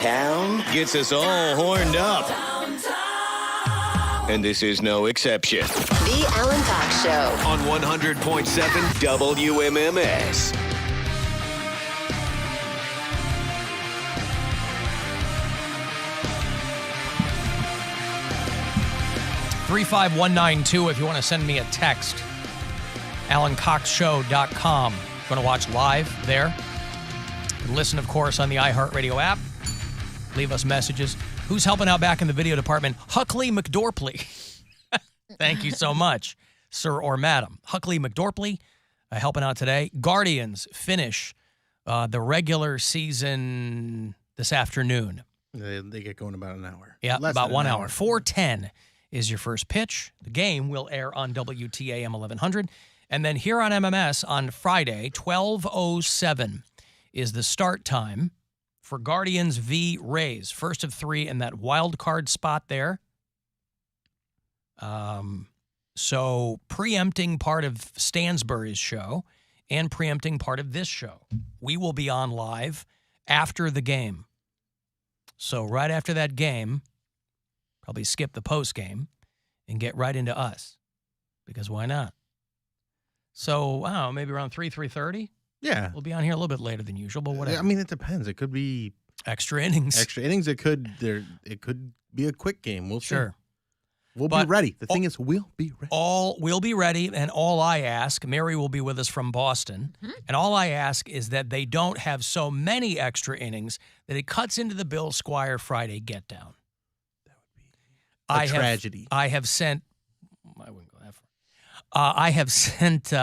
Downtown gets us all horned up. And this is no exception. The Alan Cox Show. On 100.7 WMMS. 35192 if you want to send me a text. AlanCoxShow.com. Going to watch live there. Listen, of course, on the iHeartRadio app. Leave us messages. Who's helping out back in the video department? Huckley McDorpley. Thank you so much, sir or madam. Huckley McDorpley helping out today. Guardians finish the regular season this afternoon. They get going about an hour. Yeah, Less about than 1 an hour. 4:10 is your first pitch. The game will air on WTAM 1100. And then here on MMS on Friday, 12:07 is the start time for Guardians v. Rays. First of three in that wild card spot there. So preempting part of Stansbury's show and preempting part of this show. We will be on live after the game. So right after that game, probably skip the post game and get right into us. Because why not? So, I don't know, maybe around 3:30? Yeah. We'll be on here a little bit later than usual, but whatever. I mean, it depends. It could be Extra innings. extra innings. It could be a quick game. We'll see. Sure. We'll But- be ready. The thing is, we'll be ready. We'll be ready, and all I ask, Mary will be with us from Boston, and all I ask is that they don't have so many extra innings that it cuts into the Bill Squire Friday get down. A tragedy. I have sent. I wouldn't go that far. I have sent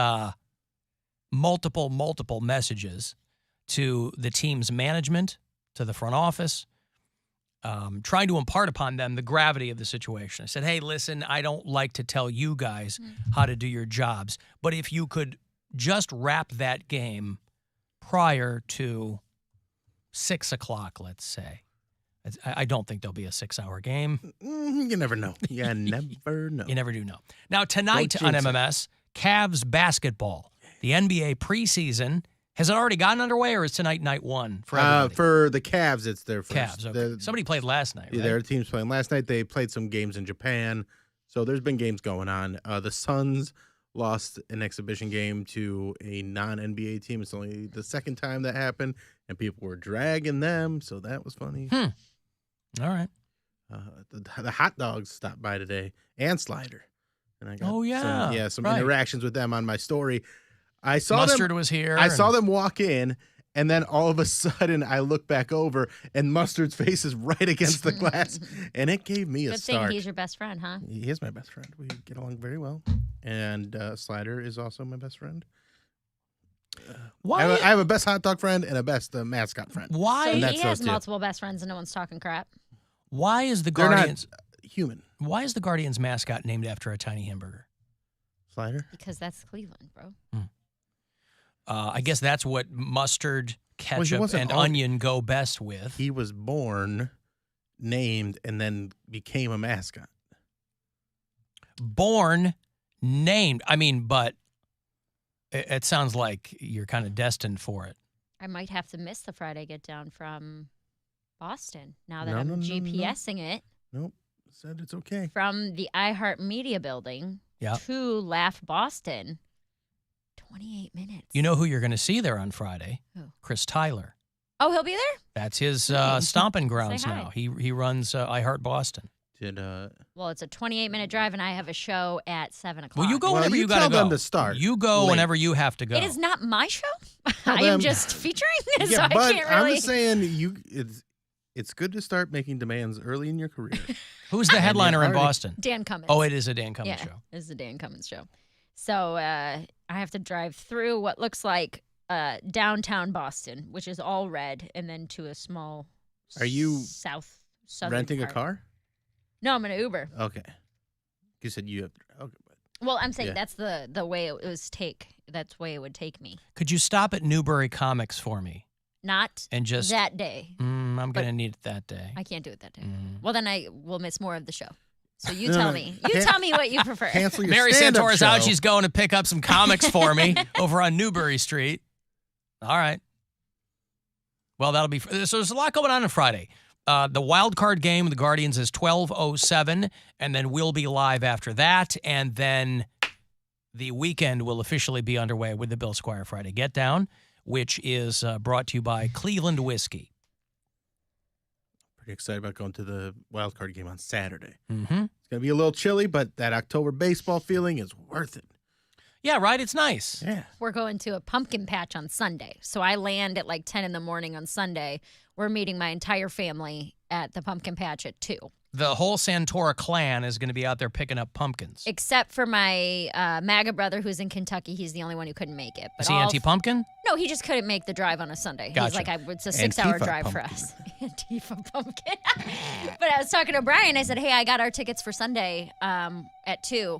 multiple messages to the team's management, to the front office, trying to impart upon them the gravity of the situation. I said, hey, listen, I don't like to tell you guys how to do your jobs, but if you could just wrap that game prior to 6 o'clock, let's say. I don't think there'll be a 6-hour game. You never know. You never know. You never do know. Now, tonight Don't on jinx it. MMS, Cavs basketball. The NBA preseason, has it already gotten underway, or is tonight night one for everybody? For the Cavs, it's their first. Cavs, okay. Somebody played last night, right? Their team's playing last night. They played some games in Japan, so there's been games going on. The Suns lost an exhibition game to a non-NBA team. It's only the second time that happened, and people were dragging them, so that was funny. All right. The hot dogs stopped by today, and Slider. And I got some right. interactions with them on my story. I saw Mustard them, was here. I saw them walk in, and then all of a sudden I look back over, and Mustard's face is right against the glass, and it gave me a Good start. thing he's your best friend, huh? He is my best friend. We get along very well, and Slider is also my best friend. Why? I have a best hot dog friend and a best mascot friend. Why? So And he that's has those two. multiple best friends and no one's talking crap. Why is the They're Guardians? not human. Why is the Guardians mascot named after a tiny hamburger? Slider. Because that's Cleveland, bro. I guess that's what mustard, ketchup, wasn't and all- onion go best with. He was born, named, and then became a mascot. Born, named. I mean, but it sounds like you're kind of destined for it. I might have to miss the Friday get down from Boston now that No, I'm no, no, no. GPSing it Nope. Said it's okay. from the iHeart Media Building Yeah. to Laugh Boston. 28 minutes. You know who you're going to see there on Friday? Who? Chris Tyler. Oh, he'll be there? That's his Hey. stomping grounds Say hi. now. He runs iHeart Boston. Did Well, it's a 28-minute drive, and I have a show at 7 o'clock. Well, you go Well, whenever you you got to tell go. them to start You go late. whenever you have to go. It is not my show. Tell I am them- just featuring, so yeah, I but can't I'm really. just saying it's good to start making demands early in your career. Who's the headliner in already- Boston? Dan Cummins. Oh, it is a Dan Cummins yeah, show. This is the Dan Cummins show. So I have to drive through what looks like downtown Boston, which is all red, and then to a small Are you southern Renting a part. car? No, I'm in an Uber. Okay. You said you have. Okay. Well, I'm saying Yeah. that's the way it was that's the way it would take me. Could you stop at Newbury Comics for me Not and just? that day. I'm but- going to need it that day. I can't do it that day. Mm. Well, then I will miss more of the show. So you No, tell no, me. You can- tell me what you prefer. Cancel your Mary stand-up Santora's show. out. She's going to pick up some comics for me over on Newbury Street. All right. Well, that'll be so. There's a lot going on Friday. The wild card game with the Guardians is 12:07, and then we'll be live after that. And then the weekend will officially be underway with the Bill Squire Friday Get Down, which is brought to you by Cleveland Whiskey. Pretty excited about going to the wild card game on Saturday. Mm-hmm. It's going to be a little chilly, but that October baseball feeling is worth it. Yeah, right? It's nice. Yeah. We're going to a pumpkin patch on Sunday. So I land at like 10 in the morning on Sunday. We're meeting my entire family at the pumpkin patch at 2. The whole Santora clan is going to be out there picking up pumpkins. Except for my MAGA brother who's in Kentucky. He's the only one who couldn't make it. Is he anti-pumpkin? No, he just couldn't make the drive on a Sunday. Gotcha. He's like, it's a 6-hour Antifa drive for pumpkin. us. Antifa pumpkin. But I was talking to Brian. I said, hey, I got our tickets for Sunday at 2.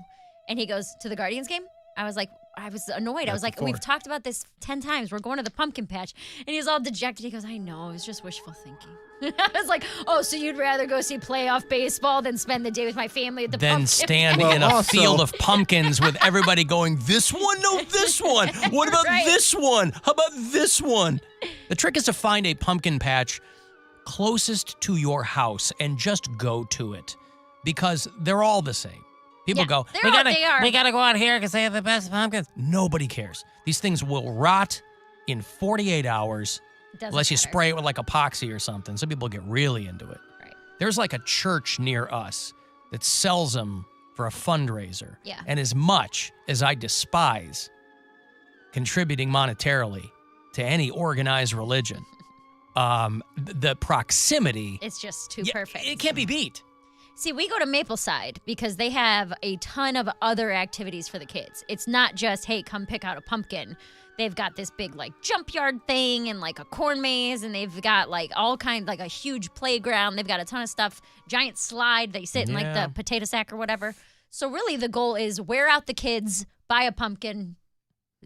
And he goes, to the Guardians game? I was like, I was annoyed. I was like, we've talked about this 10 times. We're going to the pumpkin patch. And he was all dejected. He goes, I know. It was just wishful thinking. I was like, oh, so you'd rather go see playoff baseball than spend the day with my family at the Then pumpkin standing patch? in a also- field of pumpkins with everybody going, this one? No, this one. What about Right. this one? How about this one? The trick is to find a pumpkin patch closest to your house and just go to it because they're all the same. People Yeah, go, they are. we gotta go out here because they have the best pumpkins. Nobody cares. These things will rot in 48 hours It doesn't unless you matter. spray it with like epoxy or something. Some people get really into it. Right. There's like a church near us that sells them for a fundraiser. Yeah. And as much as I despise contributing monetarily to any organized religion, the proximity, It's just too yeah, perfect. it can't be beat. See, we go to Mapleside because they have a ton of other activities for the kids. It's not just, hey, come pick out a pumpkin. They've got this big, like, jump yard thing and, like, a corn maze, and they've got, like, all kinds, like, a huge playground. They've got a ton of stuff, giant slide that you sit in, like, Yeah. the potato sack or whatever. So, really, the goal is wear out the kids, buy a pumpkin.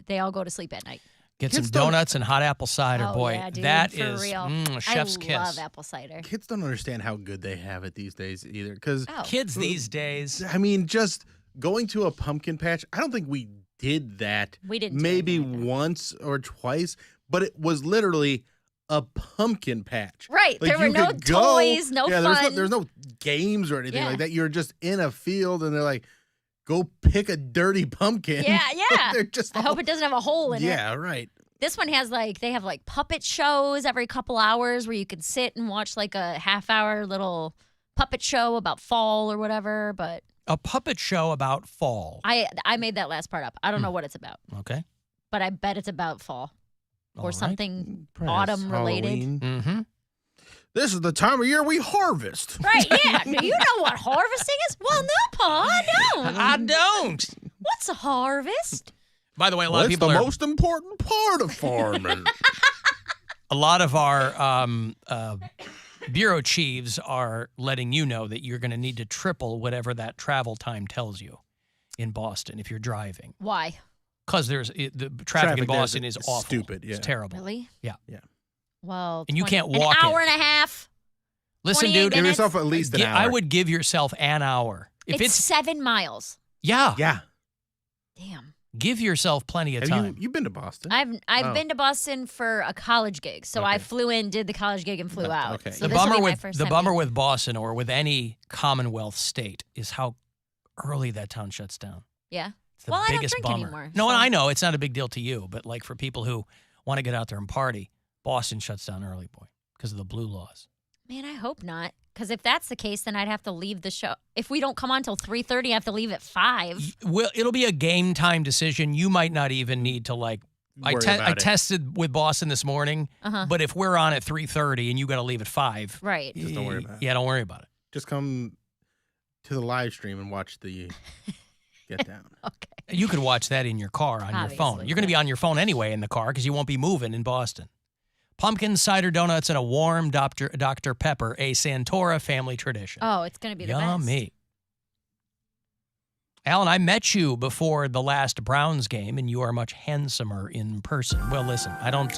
They all go to sleep at night. Get some Kids don't- donuts and hot apple cider, Oh, boy. yeah, dude, that for is real. chef's I kiss. love apple cider. Kids don't understand how good they have it these days either. Because, Oh. Kids these days. I mean, just going to a pumpkin patch, I don't think we did that We didn't do maybe it either. once or twice, but it was literally a pumpkin patch. Right. Like, There were you no could go- toys, no yeah, fun. There's no games or anything Yeah. like that. You're just in a field and they're like, go pick a dirty pumpkin. Yeah, yeah. They're just I hope it doesn't have a hole in it. Yeah, right. This one has they have like puppet shows every couple hours where you can sit and watch like a half-hour little puppet show about fall or whatever. But A puppet show about fall. I made that last part up. I don't know what it's about, Okay. but I bet it's about fall All or right. something Perhaps autumn related. Halloween. Mm-hmm. This is the time of year we harvest. Right? Yeah. Do you know what harvesting is? Well, no, Pa, I don't. I don't. What's a harvest? By the way, a lot Well, of it's people the are. most important part of farming. A lot of our bureau chiefs are letting you know that you're going to need to triple whatever that travel time tells you in Boston if you're driving, Why? because the traffic in Traffic there Boston is is awful. stupid, yeah. It's terrible. Really? Yeah. Well, And you can't walk an hour it. and a half. Listen, 28 dude, Give minutes. yourself at least an hour. I would give yourself an hour. If It's 7 miles. yeah, Yeah. Damn. give yourself plenty of Have time. you've been to Boston? I've Oh. been to Boston for a college gig, so I Okay. flew in, did the college gig, and flew out. okay. So the this will bummer be my with first the time bummer being- with Boston or with any Commonwealth state is how early that town shuts down. Yeah. It's the Well, I don't biggest drink bummer. anymore, No, and so- I know it's not a big deal to you, but like for people who want to get out there and party, Boston shuts down early, boy, because of the blue laws. Man, I hope not. Because if that's the case, then I'd have to leave the show. If we don't come on till 3:30, I have to leave at 5. Well, it'll be a game time decision. You might not even need to like. I Worry about it. tested with Boston this morning, Uh-huh. but if we're on at 3:30 and you got to leave at 5, Right. Just don't worry about it. Yeah, don't worry about it. Just come to the live stream and watch the Get Down. Okay. You could watch that in your car on your phone. Obviously, You're going to be yeah. on your phone anyway in the car because you won't be moving in Boston. Pumpkin cider donuts and a warm Dr. Pepper, a Santora family tradition. Oh, it's going to be the best. Yummy. Alan, I met you before the last Browns game, and you are much handsomer in person. Well, listen, I don't.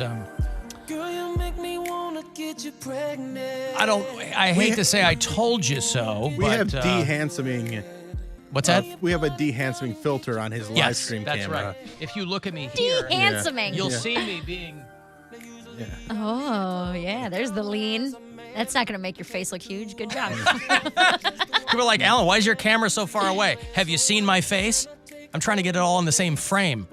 Girl, you make me wanna get you pregnant. I hate to say I told you so, We but have de-handsoming. what's that? We have a de-handsoming filter on his live Yes, stream that's camera. right. If you look at me here, De-handsoming. you'll see me being. Oh, yeah. There's the lean. That's not going to make your face look huge. Good job. People are like, Alan, why is your camera so far away? Have you seen my face? I'm trying to get it all in the same frame.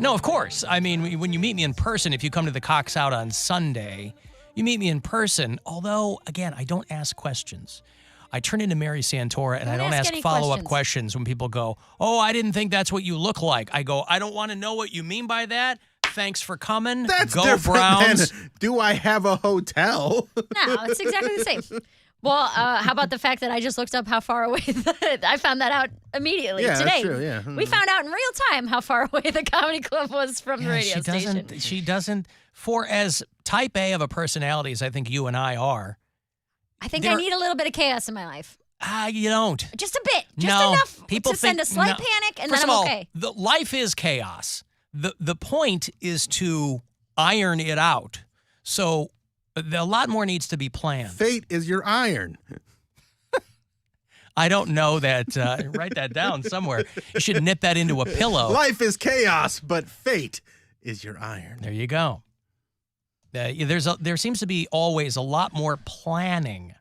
No, of course. I mean, when you meet me in person, if you come to the Cox Out on Sunday, you meet me in person. Although, again, I don't ask questions. I turn into Mary Santora, and I don't ask any follow-up questions when people go, oh, I didn't think that's what you look like. I go, I don't want to know what you mean by that. Thanks for coming. That's Go different Browns. than, do I have a hotel? No, it's exactly the same. Well, how about the fact that I just looked up how far away I found that out immediately Yeah, today. that's true, yeah. We found out in real time how far away the comedy club was from the radio station. She doesn't, for as type A of a personality as I think you and I are. I think I need a little bit of chaos in my life. You don't. Just a bit. Just No, enough people to send a slight no. panic, and First then of I'm all, okay. the life is chaos. The point is to iron it out. So a lot more needs to be planned. Fate is your iron. I don't know that. Write that down somewhere. You should knit that into a pillow. Life is chaos, but fate is your iron. There you go. There seems to be always a lot more planning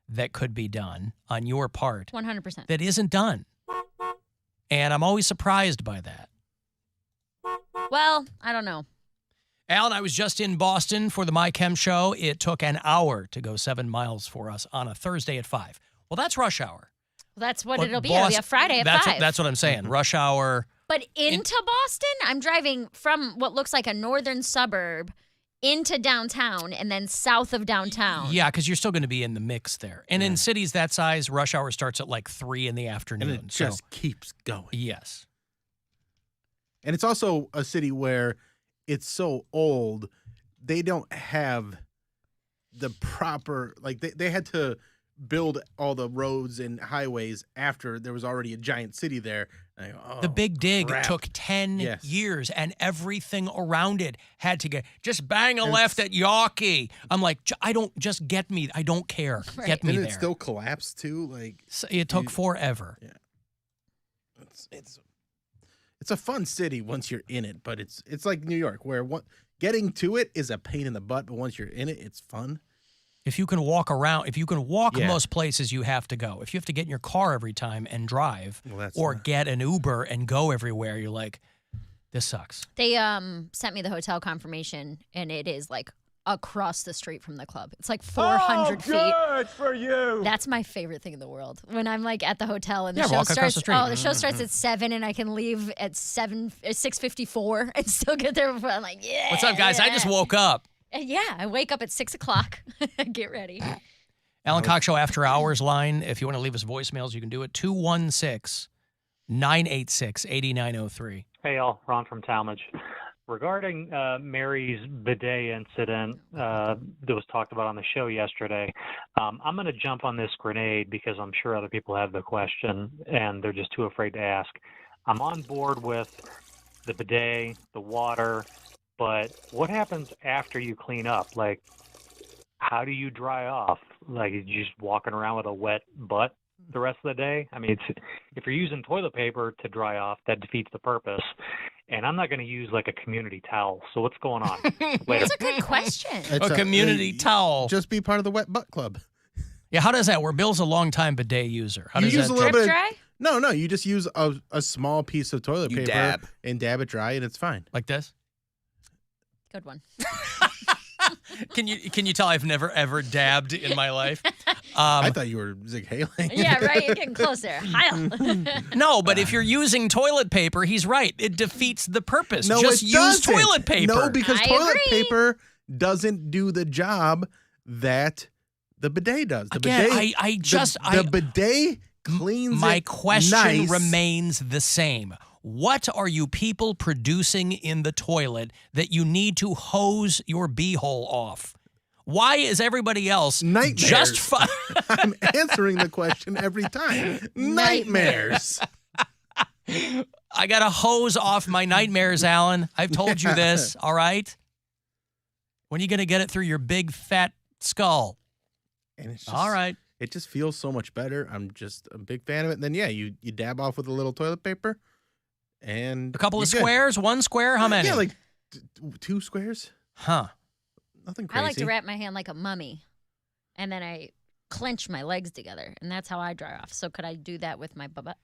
that could be done on your part 100%. that isn't done. And I'm always surprised by that. Well, I don't know. Alan, I was just in Boston for the My Chem show. It took an hour to go 7 miles for us on a Thursday at 5. Well, that's rush hour. That's what But it'll be. It'll be a Friday at 5. That's what I'm saying. Rush hour. But into Boston, I'm driving from what looks like a northern suburb into downtown and then south of downtown. Yeah, because you're still going to be in the mix there. And in cities that size, rush hour starts at like 3 in the afternoon. And it just keeps going. Yes. And it's also a city where it's so old, they don't have the proper, like they had to build all the roads and highways after there was already a giant city there. And I go, oh, The Big Dig crap. took 10 Yes. years, and everything around it had to just bang a left at Yawkey. I'm like, I don't, just get me. I don't care. Right. Get me Didn't there. it still collapse too? Like So it took forever. it's a fun city once you're in it, but it's like New York where getting to it is a pain in the butt, but once you're in it, it's fun. If you can walk around, if you can walk Yeah. most places, you have to go. If you have to get in your car every time and drive, Well, that's or not- get an Uber and go everywhere, you're like, this sucks. They sent me the hotel confirmation, and it is like across the street from the club. It's like 400 feet. Good for you. That's my favorite thing in the world. When I'm like at the hotel and the Yeah, show walk across starts. the street. Mm-hmm. Oh, the show starts at 7 and I can leave at 6:54 and still get there before. I'm like, yeah. What's up, guys? I just woke up. Yeah, I wake up at 6 o'clock. Get ready. Alan Cox Show After Hours line. If you want to leave us voicemails, you can do it. 216-986-8903. Hey, y'all. Ron from Talmadge. Regarding Mary's bidet incident that was talked about on the show yesterday, I'm going to jump on this grenade because I'm sure other people have the question and they're just too afraid to ask. I'm on board with the bidet, the water, but what happens after you clean up? Like, how do you dry off? Like, you just walking around with a wet butt the rest of the day? I mean, if you're using toilet paper to dry off, that defeats the purpose. And I'm not going to use like a community towel. So what's going on? Later. That's a good question. It's A community towel. Just be part of the wet butt club. Yeah, how does that work? Bill's a longtime bidet user. How You does use that a little Drip bit. dry? No, you just use a small piece of toilet You paper dab. and dab it dry, and it's fine. like this? Good one. Can you tell I've never ever dabbed in my life? I thought you were Zig Hailing. Yeah, right. You're getting closer. Heil. No, but if you're using toilet paper, he's right. It defeats the purpose. No, Just it use doesn't. toilet paper. No, because I toilet agree. paper doesn't do the job that the bidet does. The Again, bidet, the bidet cleans My it question nice. remains the same. What are you people producing in the toilet that you need to hose your beehole off? Why is everybody else Nightmares. just fine? I'm answering the question every time. Nightmares. I got to hose off my nightmares, Alan. I've told you this, all right? When are you going to get it through your big fat skull? And it's just, All right. It just feels so much better. I'm just a big fan of it. And then, yeah, you dab off with a little toilet paper. And A couple of you're good. squares? One square? How many? Yeah, like 2 squares. Huh. Nothing I crazy. like to wrap my hand like a mummy. and then I clench my legs together, and that's how I dry off. So could I do that with my butt?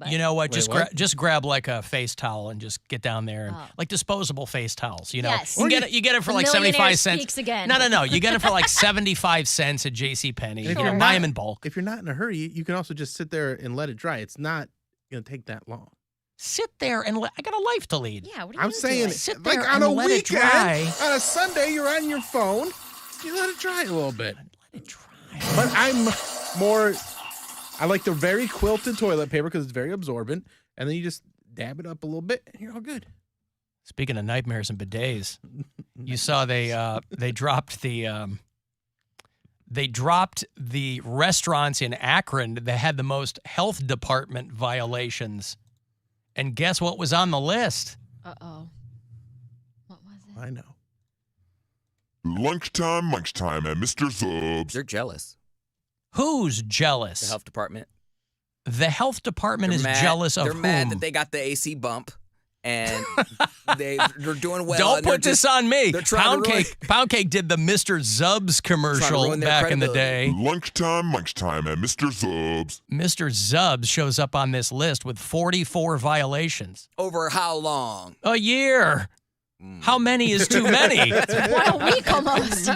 You know what? Wait, what? Just grab like a face towel and just get down there and like disposable face towels. You know, Yes. you get it for The like 75 millionaire cents. speaks again. No. You get it for like 75 cents at JCPenney. And if You you're can not- buy them in bulk. If you're not in a hurry, you can also just sit there and let it dry. It's not going to take that long. Sit there and I got a life to lead. Yeah, what are you I'm saying, doing? Sit like there on and a let it weekend, dry. on a Sunday, you're on your phone. You let it dry a little bit. Let it dry. But I like the very quilted toilet paper because it's very absorbent. And then you just dab it up a little bit and you're all good. Speaking of nightmares and bidets, you saw they dropped the restaurants in Akron that had the most health department violations. And guess what was on the list? Uh-oh. What was it? I know. Lunchtime, at Mr. Zub's. They're jealous. Who's jealous? The health department. The health department They're is mad- jealous of They're whom? mad that they got the AC bump, and they're doing well. Don't and they're put this just- on me. they're trying to ruin- Pound Cake did the Mr. Zubs commercial ruin their back in the credibility. day. Lunchtime, at Mr. Zub's. Mr. Zubs shows up on this list with 44 violations. Over how long? A year. How many is too many? What a week almost. They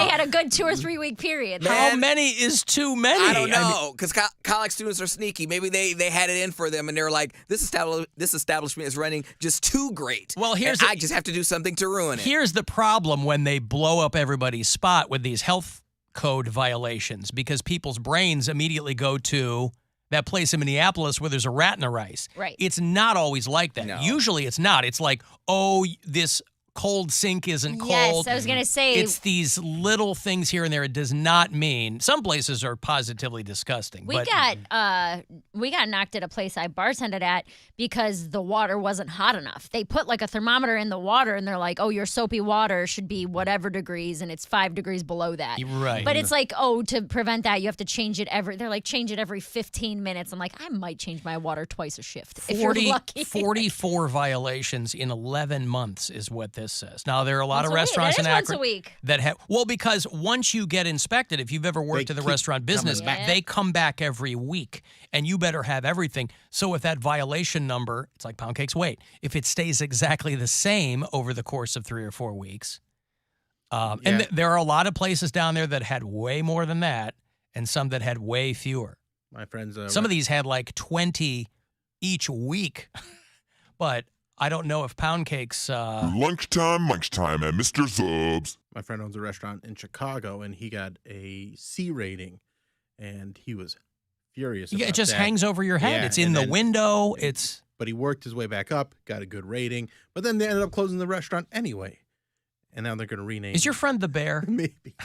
had a good 2 or 3 week period. How many is too many? I don't know, because college students are sneaky. Maybe they had it in for them, and they're like, this establishment is running just too great. Well, and I just have to do something to ruin it. Here's the problem when they blow up everybody's spot with these health code violations, because people's brains immediately go to that place in Minneapolis where there's a rat in the rice. Right. It's not always like that. No. Usually it's not. It's like, oh, this cold sink isn't cold. Yes, I was going to say. It's these little things here and there. It does not mean some places are positively disgusting. We but got knocked at a place I bartended at because the water wasn't hot enough. They put like a thermometer in the water and they're like, "Oh, your soapy water should be whatever degrees and it's 5 degrees below that." Right. But it's like, "Oh, to prevent that, you have to change it they're like change it every 15 minutes." I'm like, "I might change my water twice a shift if you're lucky." 44 violations in 11 months is what this says. Now, there are a lot Once of a week. restaurants That in is once Akron a week. that have, well, because once you get inspected, if you've ever worked They in the keep restaurant business, coming back. they come back every week and you better have everything. So if that violation number, it's like pound cake's weight, if it stays exactly the same over the course of 3 or 4 weeks, and there are a lot of places down there that had way more than that and some that had way fewer. My friends. Some of these had like 20 each week, but I don't know if pound cakes. Lunchtime, at Mr. Zub's. My friend owns a restaurant in Chicago, and he got a C rating, and he was furious. Yeah, about it just that. hangs over your head. Yeah, It's in and the then- window. It's But he worked his way back up, got a good rating, but then they ended up closing the restaurant anyway, and now they're going to rename. Is your friend the bear? maybe?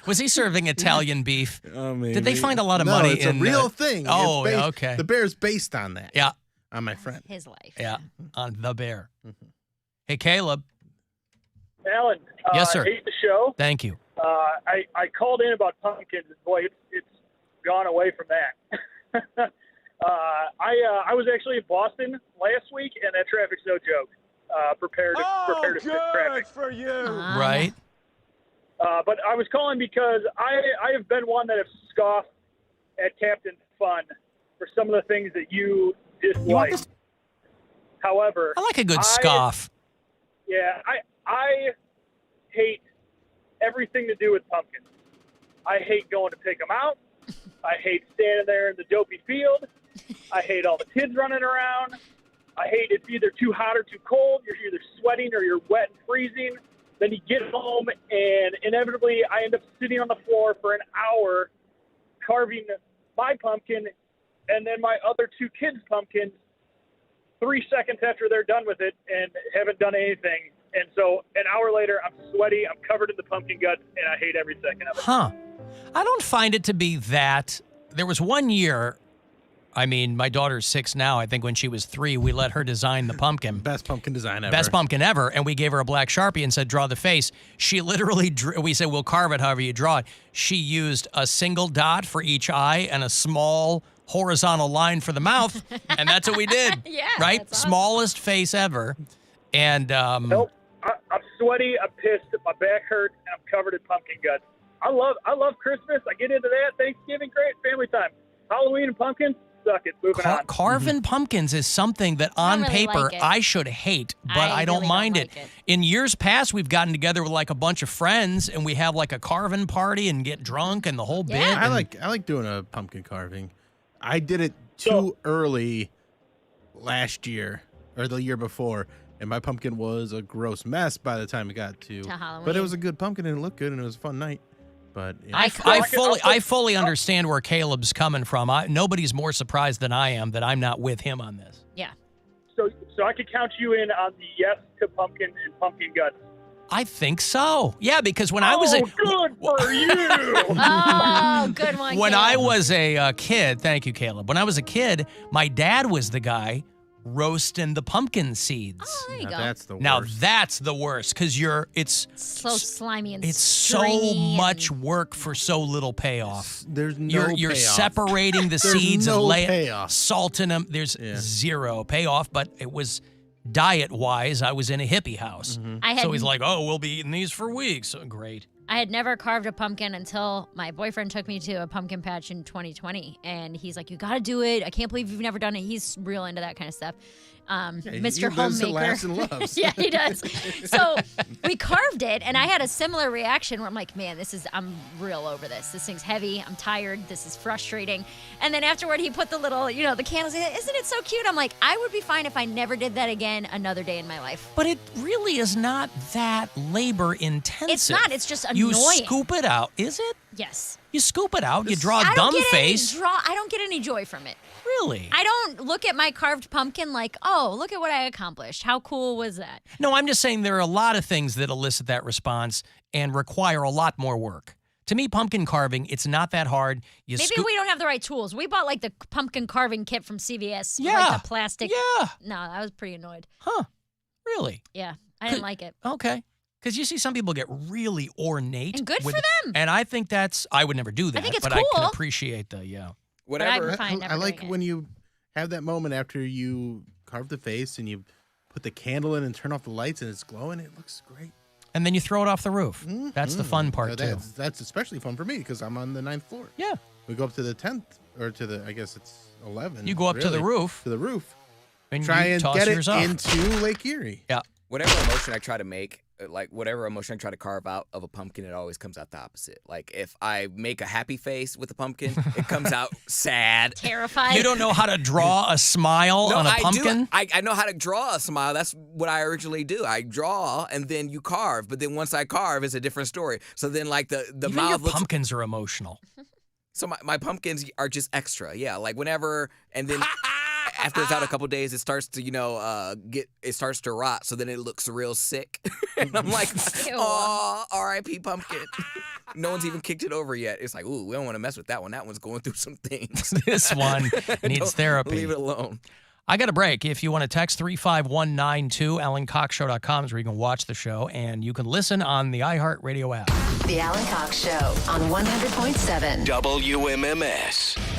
Was he serving Italian beef? Maybe. Did they find a lot of No, money it's in a real thing. Oh, It's based- okay. The bear's based on that. Yeah, On my friend. His life. yeah, on the bear. Hey, Caleb. Alan, Yes, sir. hate the show. Thank you. I called in about pumpkins. Boy, it's gone away from that. I was actually in Boston last week, and that traffic's no joke. Prepare to fix traffic. for you. Right. But I was calling because I have been one that have scoffed at Captain Fun for some of the things that you dislike. However, I like a good scoff. Yeah, I hate everything to do with pumpkins. I hate going to pick them out. I hate standing there in the dopey field. I hate all the kids running around. I hate it's either too hot or too cold. You're either sweating or you're wet and freezing. Then you get home, and inevitably I end up sitting on the floor for an hour carving my pumpkin and then my other 2 kids' pumpkins 3 seconds after they're done with it and haven't done anything. And so an hour later, I'm sweaty, I'm covered in the pumpkin guts, and I hate every second of it. Huh. I don't find it to be that. There was one year, I mean, my daughter's 6 now. I think when she was 3, we let her design the pumpkin. Best pumpkin design ever. Best pumpkin ever. And we gave her a black Sharpie and said, draw the face. She literally we said, we'll carve it however you draw it. She used a single dot for each eye and a small horizontal line for the mouth. And that's what we did. Yeah, Right? that's awesome. Smallest face ever. And Nope. I'm sweaty, I'm pissed, my back hurts, and I'm covered in pumpkin guts. I love Christmas. I get into that. Thanksgiving, great. Family time. Halloween and pumpkins, suck it. Moving on. Carving pumpkins is something that on really paper like it. I should hate, but I don't really mind don't it. like it. In years past, we've gotten together with like a bunch of friends and we have like a carving party and get drunk and the whole bit. Yeah. I like doing a pumpkin carving. I did it too early last year or the year before, and my pumpkin was a gross mess by the time it got to Halloween. But it was a good pumpkin and it looked good and it was a fun night. But yeah. I fully understand where Caleb's coming from. Nobody's more surprised than I am that I'm not with him on this. Yeah. So I could count you in on the yes to pumpkin and pumpkin guts. I think so. Yeah, because when I was good for you. Oh, good one. when Caleb. I was a kid, thank you, Caleb. When I was a kid, my dad was the guy roasting the pumpkin seeds. Oh, there you Now go. that's the worst. Now that's the worst because it's so slimy and it's so stringy much and- work for so little payoff. There's no You're payoff. separating the There's seeds no and laying payoff. salt in them. There's zero payoff, but it was diet wise. I was in a hippie house, I had so he's like, "Oh, we'll be eating these for weeks." So great. I had never carved a pumpkin until my boyfriend took me to a pumpkin patch in 2020, and he's like, "You got to do it. I can't believe you've never done it." He's real into that kind of stuff. Mr. he lives Homemaker. and laughs and loves. Yeah, he does. So we carved it, and I had a similar reaction where I'm like, "Man, I'm real over this. This thing's heavy. I'm tired. This is frustrating." And then afterward, he put the little, the candles in it. Isn't it so cute? I'm like, I would be fine if I never did that again another day in my life. But it really is not that labor intensive. It's not. It's just You annoying. scoop it out. Is it? Yes. You scoop it out. You draw a I dumb don't get face. I don't get any joy from it. Really? I don't look at my carved pumpkin like, oh, look at what I accomplished. How cool was that? No, I'm just saying there are a lot of things that elicit that response and require a lot more work. To me, pumpkin carving, it's not that hard. You Maybe we don't have the right tools. We bought like the pumpkin carving kit from CVS. Yeah. Like the plastic. Yeah. No, I was pretty annoyed. Huh. Really? Yeah. I didn't like it. Okay. Because you see some people get really ornate. And good with for it. them. And I think I would never do that. think it's but I can cool. appreciate the, Whatever. I'd fine I never like doing it. when you have that moment after you carve the face and you put the candle in and turn off the lights and it's glowing. It looks great. and then you throw it off the roof. That's the fun part, too. That's especially fun for me because I'm on the 9th floor. Yeah. We go up to the 10th or to the, I guess it's 11. You go up to the really, roof. To the roof. And Try you and toss get yours it off. into Lake Erie. Yeah. Whatever emotion I try to make, like whatever emotion I try to carve out of a pumpkin, it always comes out the opposite. Like if I make a happy face with a pumpkin, it comes out sad. Terrified. You don't know how to draw a smile on a I pumpkin? do. I know how to draw a smile. That's what I originally do. I draw and then you carve. But then once I carve, it's a different story. So then like the Even mouth your looks. pumpkins are emotional. So my pumpkins are just extra. Yeah, like whenever and then. After it's out a couple days, it starts to, it starts to rot. So then it looks real sick, and I'm like, oh, R.I.P. pumpkin. No one's even kicked it over yet. It's like, ooh, we don't want to mess with that one. That one's going through some things. This one needs Don't therapy. Leave it alone. I got a break. If you want to text 35192, AlanCoxShow.com is where you can watch the show, and you can listen on the iHeartRadio app. The Alan Cox Show on 100.7 WMMS.